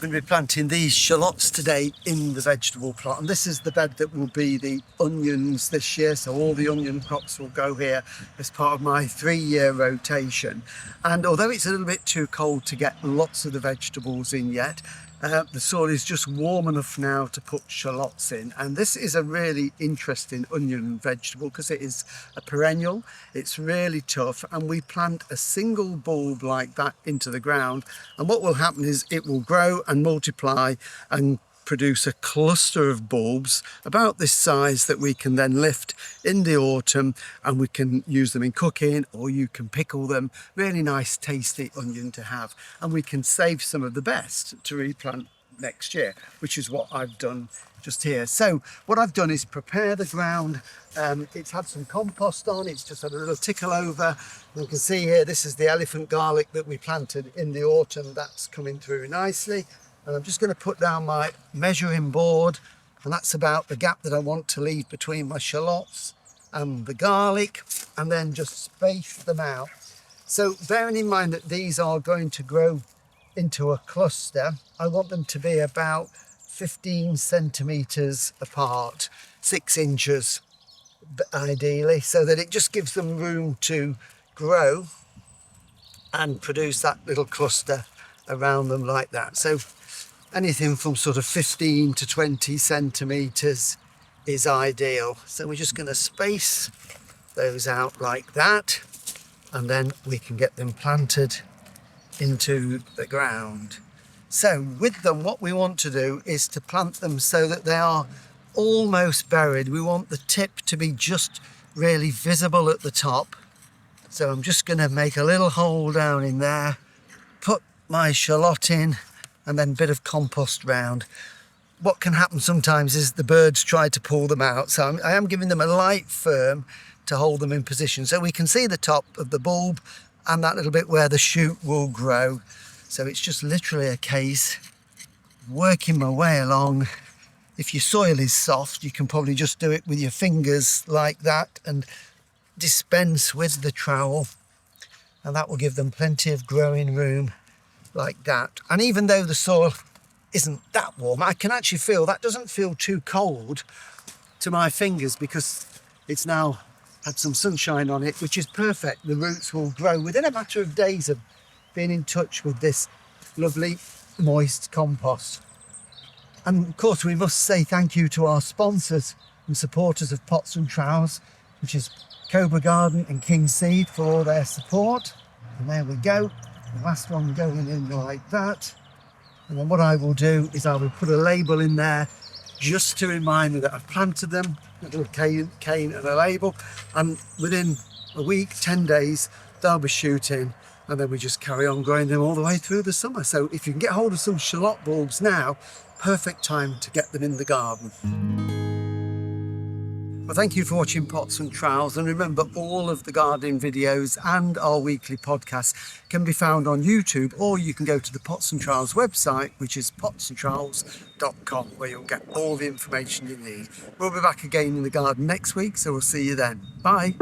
I'm going to be planting these shallots today in the vegetable plot, and this is the bed that will be the onions this year, so all the onion crops will go here as part of my 3-year rotation. And although it's a little bit too cold to get lots of the vegetables in yet, the soil is just warm enough now to put shallots in, and this is a really interesting onion vegetable because it is a perennial. It's really tough, and we plant a single bulb like that into the ground, and what will happen is it will grow and multiply and produce a cluster of bulbs about this size that we can then lift in the autumn, and we can use them in cooking, or you can pickle them. Really nice tasty onion to have, and we can save some of the best to replant next year, which is what I've done just here. So what I've done is prepare the ground. It's had some compost on, it's just had a little tickle over. You can see here, this is the elephant garlic that we planted in the autumn. That's coming through nicely. And I'm just going to put down my measuring board, and that's about the gap that I want to leave between my shallots and the garlic, and then just space them out. So bearing in mind that these are going to grow into a cluster, I want them to be about 15 centimetres apart, 6 inches ideally, so that it just gives them room to grow and produce that little cluster around them like that. So anything from sort of 15 to 20 centimetres is ideal. So we're just going to space those out like that, and then we can get them planted into the ground. So with them, what we want to do is to plant them so that they are almost buried. We want the tip to be just really visible at the top. So I'm just going to make a little hole down in there, put my shallot in, and then a bit of compost round. What can happen sometimes is the birds try to pull them out, so I am giving them a light firm to hold them in position, so we can see the top of the bulb and that little bit where the shoot will grow. So it's just literally a case of working my way along. If your soil is soft, you can probably just do it with your fingers like that and dispense with the trowel, and that will give them plenty of growing room like that. And even though the soil isn't that warm, I can actually feel that doesn't feel too cold to my fingers because it's now had some sunshine on it, which is perfect. The roots will grow within a matter of days of being in touch with this lovely moist compost. And of course we must say thank you to our sponsors and supporters of Pots and Trowels, which is Cobra Garden and King Seed, for all their support. And there we go. The last one going in like that. And then what I will do is I will put a label in there just to remind me that I've planted them, a little cane and a label. And within a week, 10 days, they'll be shooting, and then we just carry on growing them all the way through the summer. So if you can get hold of some shallot bulbs now, perfect time to get them in the garden. Well, thank you for watching Pots and Trowels, and remember, all of the gardening videos and our weekly podcasts can be found on YouTube, or you can go to the Pots and Trowels website, which is potsandtrowels.com, where you'll get all the information you need. We'll be back again in the garden next week, so we'll see you then. Bye.